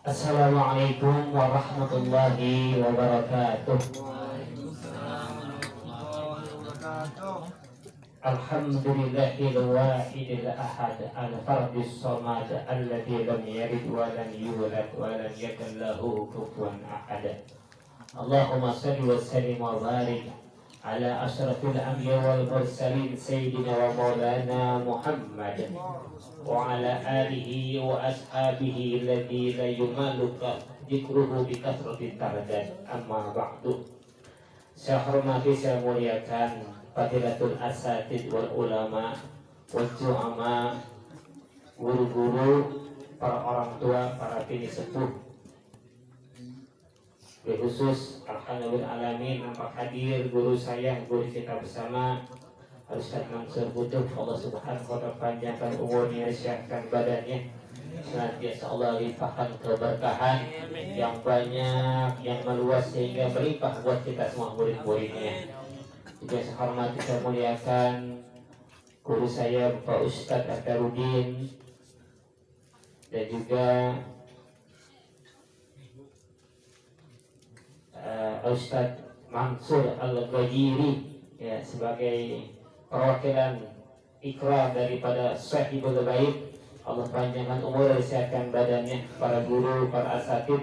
Assalamualaikum warahmatullahi wabarakatuh. Alhamdulillahil wahidil ahad al-fardis samad alladzi lam yalid wa lam yulad wa lam yakul lahu kufuwan ahad. Allahumma shalli wa sallim wa barik ala asyrafil anbiya wal mursalin sayyidina wa maulana Muhammad wa ala alihi wa ashabihi alladzi la yumaluka dzikruhu bi kasratin tardad. Amma ba'du. Saya hormati, saya muliakan Fadilatul Asatid wal ulama wal ju'ama, guru-guru, para orang tua, para bini sepuh. Khusus alhamdulillah alamin nampak hadir guru saya, guru kita bersama Ustaz Mansur Butuh. Allah subhanahu wa ta'ala panjangkan umurnya, sehatkan badannya, senantiasa Allah limpahkan keberkahan yang banyak, yang meluas sehingga berlimpah buat kita semua murid-muridnya. Juga saya hormati, saya muliakan guru saya Pak Ustadz Akharudin dan juga Ustadz Mansur Al-Ghajiri ya, sebagai perwakilan ikrar daripada Sahibul Bait. Allah panjangkan umur dan sehatkan badannya. Para guru, para asatid,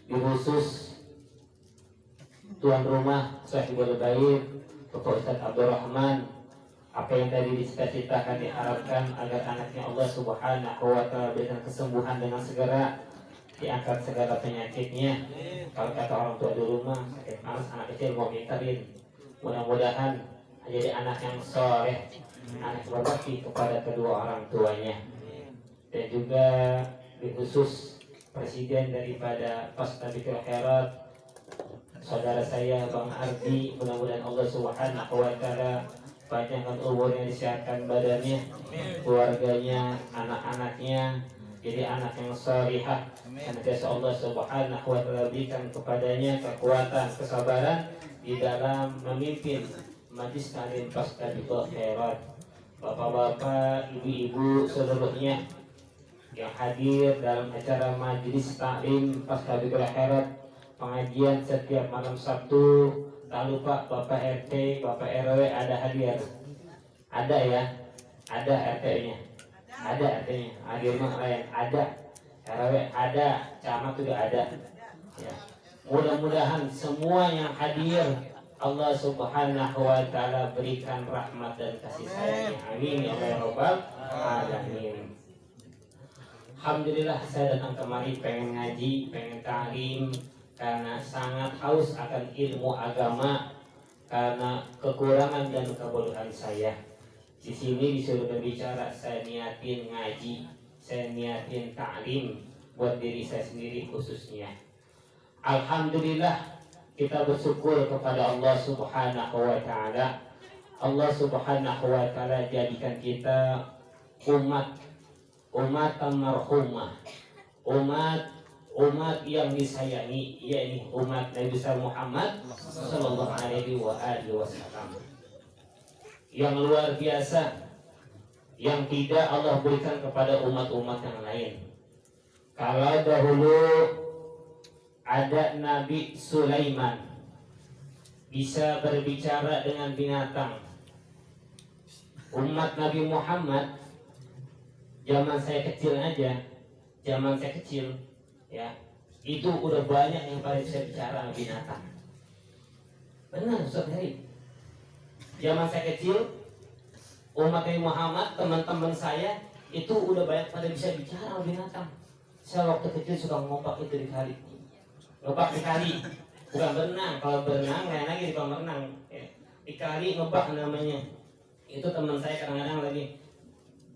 khusus tuan rumah Sahibul Bait Bapak Ustadz Abdurrahman, apa yang tadi dicita-citakan, diharapkan agar anaknya Allah subhanahu wa ta'ala berikan kesembuhan dengan segera, diangkat segala penyakitnya. Kalau kata orang tua di rumah, sakit malas anak kecil mau mintarin, mudah-mudahan jadi anak yang soleh, anak berbakti kepada kedua orang tuanya. Dan juga khusus presiden daripada Fastabikul Khairat, saudara saya Bang Ardi, mudah-mudahan Allah subhanahu wa ta'ala panjangkan umurnya, disehatkan badannya, keluarganya, anak-anaknya jadi anak yang salihah. Senantiasa Allah subhanahu wa ta'ala berikan kepadanya kekuatan, kesabaran di dalam memimpin Majlis Ta'lim Fastabikul Khairat. Bapak-bapak, ibu-ibu seluruhnya yang hadir dalam acara Majlis Ta'lim Fastabikul Khairat, pengajian setiap malam Sabtu. Tak lupa Bapak RT, Bapak RW ada hadir. Ada ya? Ada RT-nya. Ada RT-nya. Hadir mah lain. Ada. RW ada. Camat juga ada. Ya. Mudah-mudahan semua yang hadir Allah subhanahu wa ta'ala berikan rahmat dan kasih sayangnya. Amin ya rabbal alamin. Alhamdulillah saya datang kemari pengen ngaji, pengen ta'lim, karena sangat haus akan ilmu agama, karena kekurangan dan kebodohan saya. Di sini disuruh berbicara, saya niatin ngaji, saya niatin ta'lim buat diri saya sendiri khususnya. Alhamdulillah kita bersyukur kepada Allah subhanahu wa ta'ala. Allah subhanahu wa ta'ala jadikan kita umat marhumah, umat yang disayangi, yakni umat Nabi besar Muhammad sallallahu alaihi wasallam, yang luar biasa, yang tidak Allah berikan kepada umat-umat yang lain. Kalau dahulu ada Nabi Sulaiman, bisa berbicara dengan binatang. Umat Nabi Muhammad zaman saya kecil aja, zaman saya kecil ya, itu udah banyak yang pada bisa bicara binatang. Benar Ustaz Heri. Zaman saya kecil, umat Nabi Muhammad, teman-teman saya itu udah banyak pada bisa bicara binatang. Saya waktu kecil suka ngompak itu di kali. Ngobak di kali, bukan berenang. Kalau berenang lain lagi di kolam renang ya. Di kali ngobak namanya. Itu teman saya kadang-kadang lagi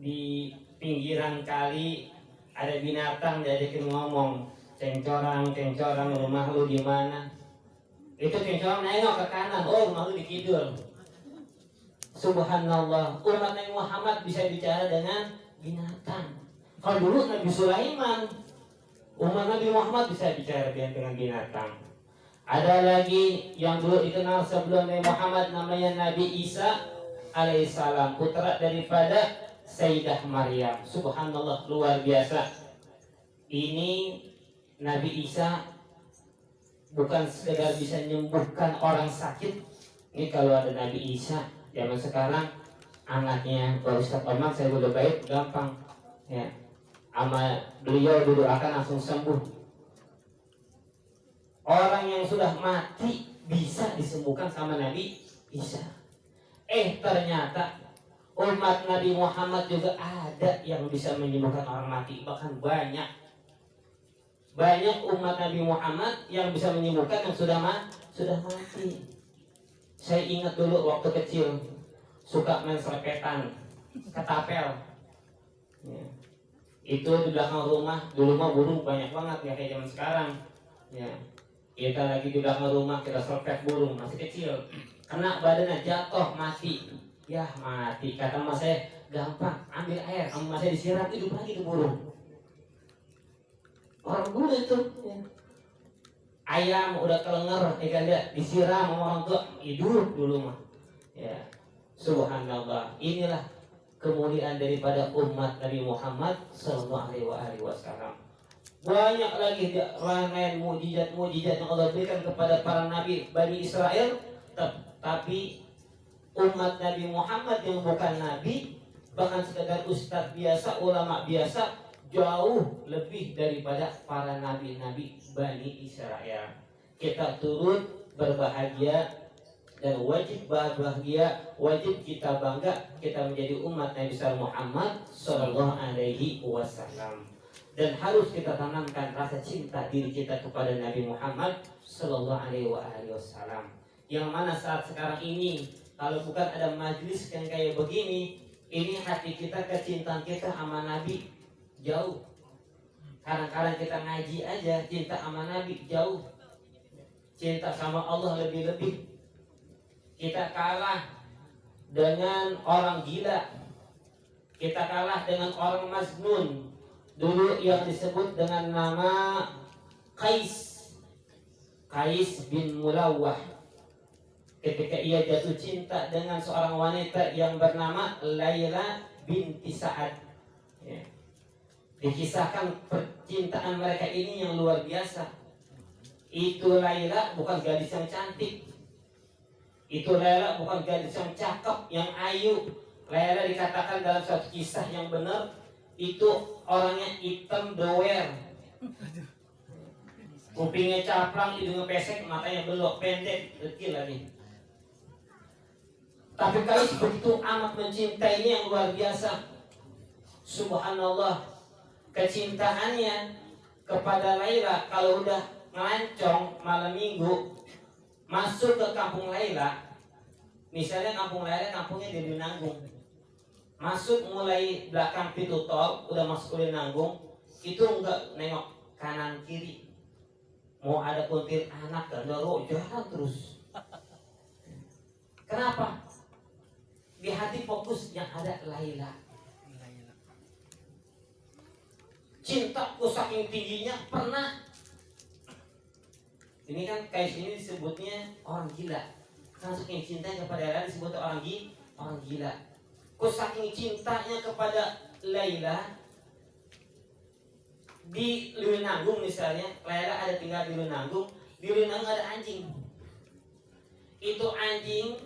di pinggiran kali ada binatang, diajakin ngomong, cengcorang, rumah lu di mana? Itu cengcorang nengok ke kanan, oh rumah lu di kidul. Subhanallah, umat Nabi Muhammad bisa bicara dengan binatang. Kalau dulu Nabi Sulaiman, umat Nabi Muhammad bisa bicara dengan binatang. Ada lagi yang dulu dikenal sebelum Nabi Muhammad, namanya Nabi Isa alaihissalam, putra daripada Sayyidah Maryam. Subhanallah, luar biasa. Ini Nabi Isa bukan sekedar bisa menyembuhkan orang sakit. Ini kalau ada Nabi Isa zaman sekarang, anaknya Pak Ustadz Omar saya udah baik gampang ya, sama beliau didoakan langsung sembuh. Orang yang sudah mati bisa disembuhkan sama Nabi Isa. Ternyata umat Nabi Muhammad juga ada yang bisa menyembuhkan orang mati, bahkan banyak umat Nabi Muhammad yang bisa menyembuhkan yang sudah mati. Saya ingat dulu waktu kecil suka main selepetan, ketapel. Ya. Itu di belakang rumah, dulu mah burung banyak banget ya kayak zaman sekarang. Ya. Kita lagi di belakang rumah kita selepet burung masih kecil, kena badannya jatuh mati. Ya mati, kata mas saya gampang, ambil air, sama mas saya disiram hidup lagi tuh burung. Orang dulu itu ya. Ayam udah kelenger, ikan dia disiram sama orang tua hidup dulu mah. Ya, subhanallah. Inilah kemuliaan daripada umat Nabi Muhammad Sallallahu Alaihi Wasallam. Banyak lagi rangkaian mujizat yang Allah berikan kepada para nabi Bani Israel, tapi umat Nabi Muhammad yang bukan nabi, bahkan sekedar ustadz biasa, ulama biasa, jauh lebih daripada para nabi-nabi Bani Israel. Kita turut berbahagia dan wajib bahagia, wajib kita bangga kita menjadi umat Nabi Muhammad Sallallahu Alaihi Wasallam. Dan harus kita tanamkan rasa cinta diri kita kepada Nabi Muhammad Sallallahu Alaihi Wasallam. Yang mana saat sekarang ini, kalau bukan ada majlis yang kayak begini, ini hati kita, kecintaan kita sama Nabi jauh. Kadang-kadang kita ngaji aja, cinta sama Nabi jauh. Cinta sama Allah lebih-lebih. Kita kalah dengan orang gila. Kita kalah dengan orang majnun. Dulu yang disebut dengan nama Qais bin Mulawah. Ketika ia jatuh cinta dengan seorang wanita yang bernama Laila binti Sa'ad. Ya. Dikisahkan percintaan mereka ini yang luar biasa. Itu Laila bukan gadis yang cantik. Itu Laila bukan gadis yang cakep, yang ayu. Laila dikatakan dalam satu kisah yang benar, itu orangnya hitam doer. Kupingnya caplang, hidungnya pesek, matanya belok, pendek, kecil lagi. Tapi Qais begitu amat mencintai ini yang luar biasa. Subhanallah, kecintaannya kepada Laila, kalau udah ngelancong malam minggu masuk ke kampung Laila, misalnya kampung Laila kampungnya di Binanggung, masuk mulai belakang pintu tol, udah masuk ke Binanggung, itu enggak nengok kanan kiri, mau ada kuntil anak gendero jalan terus. Kenapa? Di hati fokus yang ada Laila. Cintaku saking tingginya pernah. Ini kan Qais ini disebutnya orang gila. Karena saking cintanya kepada Laila disebut orang gila. Kok saking cintanya kepada Laila, di Lewinanggung misalnya, Laila ada tinggal di Lewinanggung. Di Lewinanggung ada anjing. Itu anjing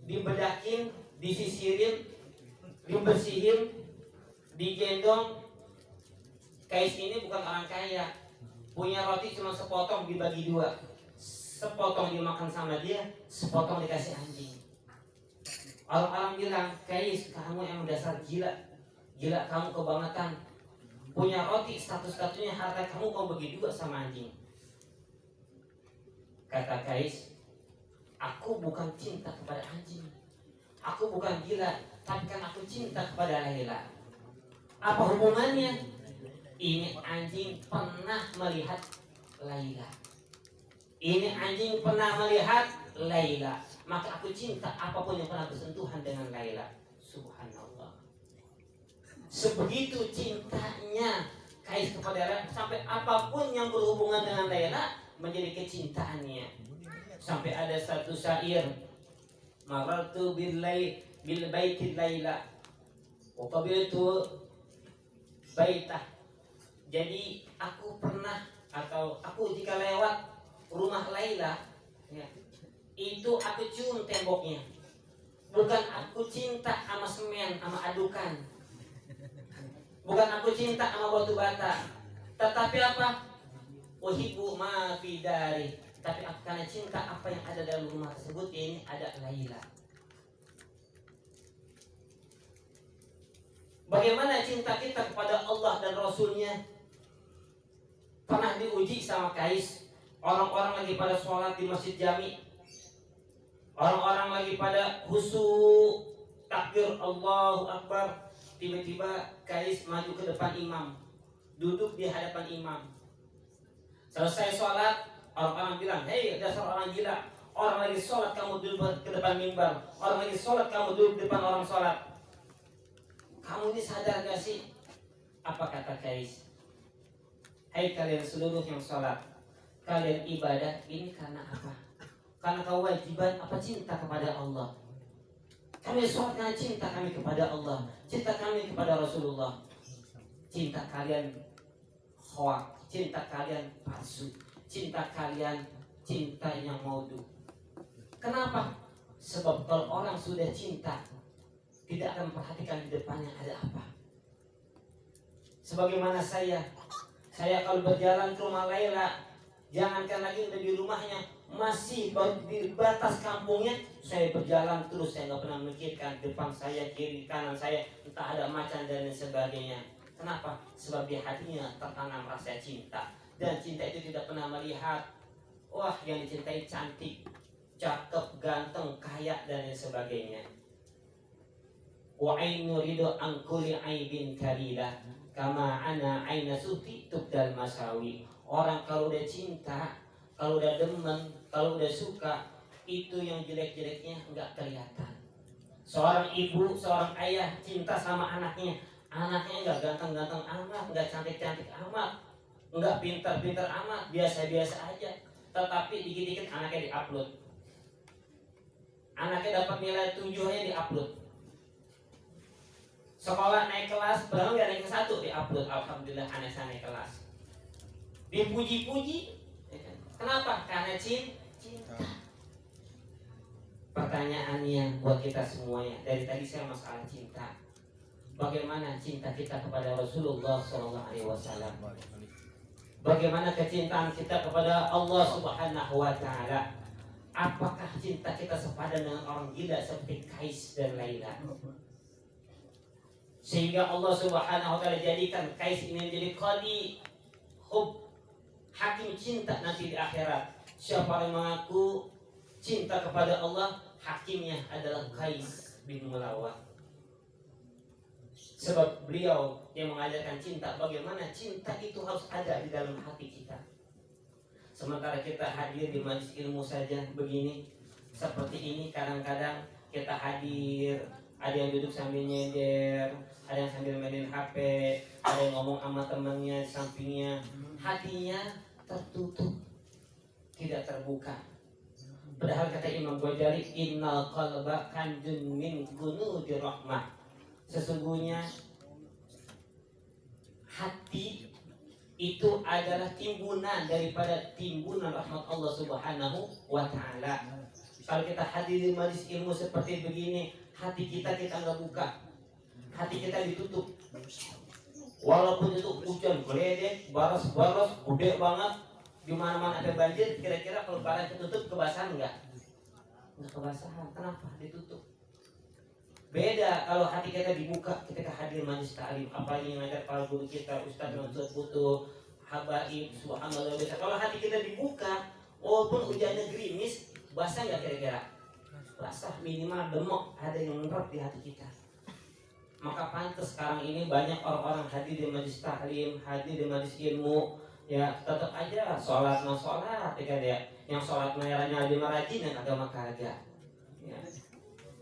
dibedakin, disisirin, dibersihin, digendong. Qais ini bukan orang kaya, punya roti cuma sepotong dibagi dua, sepotong dimakan sama dia, sepotong dikasih anjing. Orang-orang bilang, Qais, kamu yang dasar gila, kamu kebangetan. Punya roti satu-satunya harta kamu bagi dua sama anjing. Kata Qais, aku bukan cinta kepada anjing, aku bukan gila, tapi kan aku cinta kepada Laila. Apa hubungannya? Ini anjing pernah melihat Laila. Ini anjing pernah melihat Laila, maka aku cinta apapun yang pernah bersentuhan dengan Laila. Subhanallah. Sebegitu cintanya Qais kepada Laila, sampai apapun yang berhubungan dengan Laila menjadi kecintaannya. Sampai ada satu syair, marartu bil baiti Laila wa qabiltu baitah Jadi aku pernah atau aku jika lewat rumah Laila, ya, itu aku cium temboknya. Bukan aku cinta sama semen, sama adukan. Bukan aku cinta sama batu bata. Tetapi apa? Uhibbu ma fi dari. Tapi aku karena cinta apa yang ada dalam rumah tersebut, ini ada Laila. Bagaimana cinta kita kepada Allah dan Rasulnya? Pernah diuji sama Kais. Orang-orang lagi pada sholat di Masjid Jami, orang-orang lagi pada khusyuk takbir Allahu Akbar. Tiba-tiba Kais maju ke depan imam, duduk di hadapan imam. Selesai sholat, orang-orang bilang, hei dasar orang gila, orang lagi sholat kamu duduk ke depan mimbar, orang lagi sholat kamu duduk di depan orang sholat. Kamu ini sadar gak sih? Apa kata Kais? Hai kalian seluruh yang sholat, kalian ibadah ini karena apa? Karena kewajiban apa? Cinta kepada Allah. Kami sholat karena cinta kami kepada Allah, cinta kami kepada Rasulullah. Cinta kalian hoak, cinta kalian palsu, cinta kalian cinta yang maudu. Kenapa? Sebab kalau orang sudah cinta, tidak akan memperhatikan di depannya ada apa. Sebagaimana saya kalau berjalan ke rumah Laila, jangankan lagi udah di rumahnya, masih di batas kampungnya, saya berjalan terus, saya nggak pernah memikirkan depan saya, kiri, kanan saya, entah ada macan dan lain sebagainya. Kenapa? Sebab di hatinya tertanam rasa cinta, dan cinta itu tidak pernah melihat, wah yang dicintai cantik, cakep, ganteng, kaya dan lain sebagainya. Wa ainu ridho an kulli aibin kalilah kama ana aina sufi tubdal masawi. Orang kalau udah cinta, kalau udah demen, kalau udah suka, itu yang jelek-jeleknya enggak kelihatan. Seorang ibu, seorang ayah cinta sama anaknya, anaknya enggak ganteng-ganteng amat, enggak cantik-cantik amat, enggak pintar-pintar amat, biasa-biasa aja, tetapi dikit-dikit anaknya diupload. Anaknya dapat nilai 7 aja diupload. Sekolah naik kelas, padahal nggak naik ke 1 diupload. Alhamdulillah anak saya naik kelas. Dipuji-puji. Kenapa? Karena cinta. Pertanyaannya buat kita semuanya, dari tadi saya masalah cinta. Bagaimana cinta kita kepada Rasulullah SAW? Bagaimana kecintaan kita kepada Allah Subhanahu Wa Taala? Apakah cinta kita sepadan dengan orang gila seperti Kais dan Laila? Sehingga Allah Subhanahu Wa Taala jadikan Kais ini menjadi qadi hub, hakim cinta nanti di akhirat. Siapa yang mengaku cinta kepada Allah, hakimnya adalah Kais bin Mulawah. Sebab beliau yang mengajarkan cinta, bagaimana cinta itu harus ada di dalam hati kita. Sementara kita hadir di majelis ilmu saja begini, seperti ini, kadang-kadang kita hadir, ada yang duduk sambil nyender, ada yang sambil mainin HP, ada yang ngomong sama temannya di sampingnya, hatinya tertutup, tidak terbuka. Padahal kata Imam Ghazali, innal qalba kanjun min gunudi rahmah. Sesungguhnya hati itu adalah timbunan daripada timbunan rahmat Allah Subhanahu wa Ta'ala. Kalau kita hadir di majelis ilmu seperti begini, hati kita nggak buka, hati kita ditutup. Walaupun itu hujan geledek, baros-baros, gede banget, di mana-mana ada banjir, kira-kira kalau barang tertutup kebasahan nggak? Nggak kebasahan. Kenapa? Ditutup. Beda kalau hati kita dibuka ketika hadir majelis ta'lim, apalagi yang ngajar para guru kita, Ustaz Mansur Putu, Habaib, subhanallah. Kalau hati kita dibuka, walaupun hujannya gerimis, basah nggak kira-kira? Basah, minimal demok, ada yang menurut di hati kita. Maka pantas sekarang ini banyak orang-orang hadir di majelis ta'lim, hadir di majelis ilmu, ya tetap aja sholat no sholat, ya kan ya. Yang sholat merahnya lebih rajin, yang agama kagak. Ya.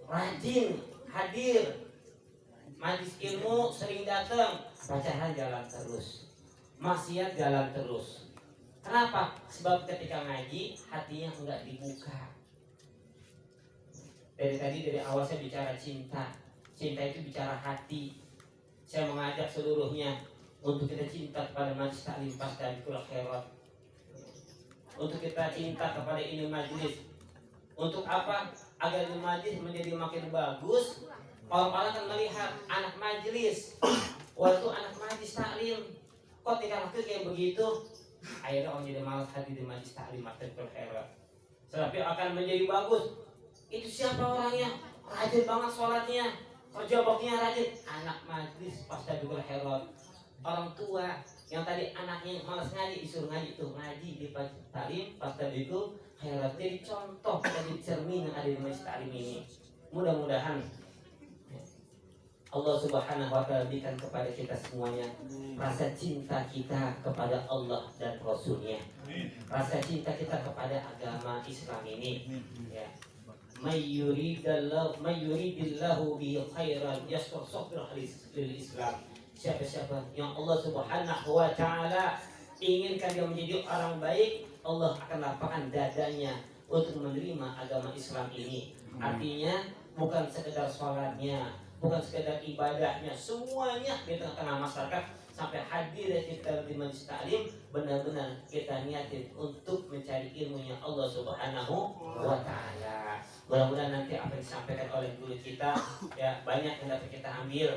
Rajin hadir majelis ilmu, sering datang, bacaan jalan terus, maksiat jalan terus. Kenapa? Sebab ketika ngaji hatinya enggak dibuka. Dari awal saya bicara cinta. Cinta itu bicara hati. Saya mengajak seluruhnya, untuk kita cinta kepada majlis taklim Fastabiqul Khairat, untuk kita cinta kepada ini majlis. Untuk apa? Agar ini majlis menjadi makin bagus. Orang-orang akan melihat anak majlis, waktu anak majlis taklim kok tingkah laku kayak begitu, akhirnya orang jadi malas hadir di majlis taklim Fastabiqul Khairat. Tapi akan menjadi bagus. Itu siapa orangnya? Rajin banget sholatnya, kerja baktinya rajin. Anak majlis Fastabiqul Khairat. Orang tua yang tadi anaknya malas ngaji disuruh ngaji, tuh ngaji di taklim Fastabiqul Khairat. Jadi contoh, jadi cermin yang ada di majlis taklim ini. Mudah-mudahan Allah Subhanahu wa Ta'ala berikan kepada kita semuanya rasa cinta kita kepada Allah dan Rasulnya, rasa cinta kita kepada agama Islam ini. Ya. Mayyuridillahu bihi khairan yastur sadra lil Islam. Siapa-siapa yang Allah Subhanahu wa Ta'ala inginkan dia menjadi orang baik, Allah akan lapangkan dadanya untuk menerima agama Islam ini. Artinya bukan sekedar sholatnya, bukan sekedar ibadahnya, semuanya di tengah-tengah masyarakat sampai hadir kita di majlis taklim, benar-benar kita niatin untuk mencari ilmunya Allah Subhanahu wa Ta'ala. Mudah-mudahan nanti apa yang disampaikan oleh guru kita ya banyak yang dapat kita ambil,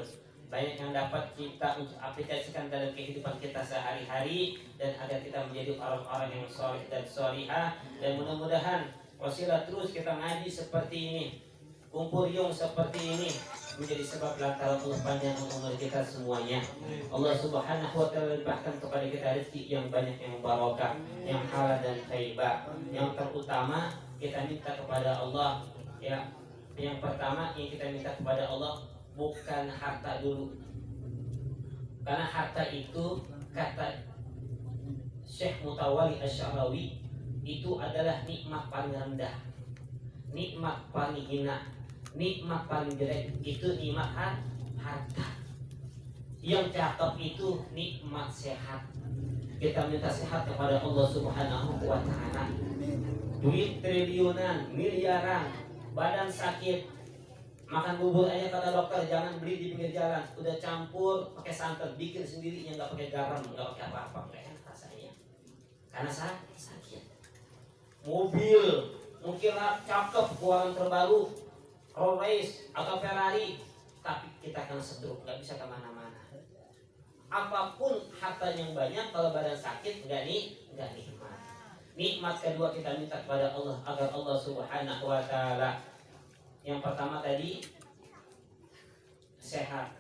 banyak yang dapat kita untuk aplikasikan dalam kehidupan kita sehari-hari, dan agar kita menjadi orang-orang yang soleh dan solihah. Dan mudah-mudahan wasilah terus kita ngaji seperti ini, kumpul yung seperti ini, menjadi sebab lantaran Allah panjang umur kita semuanya. Allah Subhanahu wa Ta'ala limpahkan kepada kita rezeki yang banyak, yang barokah, yang halal dan thayyibah. Yang terutama kita minta kepada Allah ya, yang pertama yang kita minta kepada Allah bukan harta dulu, karena harta itu kata Syekh Mutawalli Asy-Sya'rawi itu adalah nikmat paling rendah, nikmat paling hina, nikmat paling jelek itu nikmat harta. Yang cakep itu nikmat sehat. Kita minta sehat kepada Allah Subhanahu wa Ta'ala. Duit triliunan, miliaran, badan sakit, makan bubur aja kata dokter jangan beli di pinggir jalan, udah campur pakai santan, bikin sendiri yang nggak pakai garam, nggak pakai apa-apa, nggak enak rasanya karena sakit. Mobil mungkin cakep, keluaran terbaru, Rolls Royce atau Ferrari, tapi kita kena stroke, nggak bisa kemana-mana. Apapun harta yang banyak, kalau badan sakit nggak nikmat. Nikmat kedua kita minta kepada Allah agar Allah Subhanahu wa Ta'ala, yang pertama tadi sehat,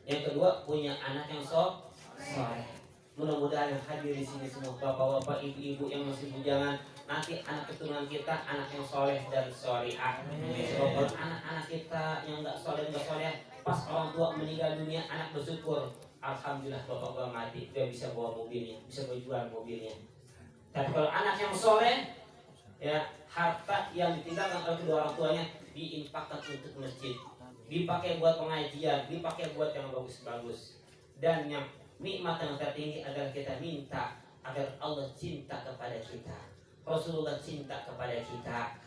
yang kedua punya anak yang soleh. Mudah-mudahan yang hadir di sini semua bapak-bapak, ibu-ibu yang masih bujangan, nanti anak keturunan kita anak yang soleh dan solihah. Sebab kalau anak-anak kita yang nggak soleh nggak soleh, pas orang tua meninggal dunia, anak bersyukur, alhamdulillah bapak gua mati, dia bisa bawa mobilnya, bisa jual mobilnya. Tapi kalau anak yang soleh, ya harta yang ditinggalkan oleh kedua orang tuanya diinfakkan untuk masjid, dipakai buat pengajian, dipakai buat yang bagus-bagus. Dan yang nikmat yang tertinggi adalah kita minta agar Allah cinta kepada kita, Rasulullah cinta kepada kita,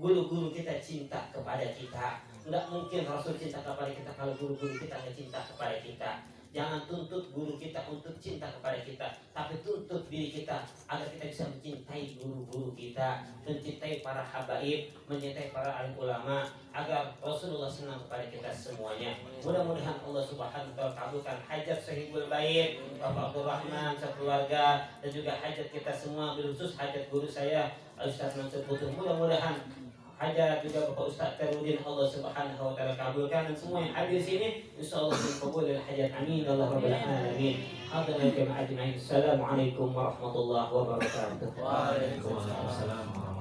guru-guru kita cinta kepada kita. Enggak mungkin Rasul cinta kepada kita kalau guru-guru kita nggak cinta kepada kita. Jangan tuntut guru kita untuk cinta kepada kita, tapi tuntut diri kita agar kita bisa mencintai guru-guru kita, mencintai para habaib, mencintai para alim ulama, agar Rasulullah senang kepada kita semuanya. Mudah-mudahan Allah Subhanahu wa Ta'ala kabulkan hajat Sahibul Bait, Bapak Abdul Rahman, sekeluarga, dan juga hajat kita semua, khusus hajat guru saya Ustaz Mansur Putu. Mudah-mudahan hajat juga Bapak Ustaz Terudin Allah Subhanahu wa Ta'ala kabulkan, dan semua yang hadir sini insyaallah dikabulkan hajat. Amin ya rabbal alamin. Assalamualaikum warahmatullahi wabarakatuh. Waalaikumsalam warahmatullahi wabarakatuh.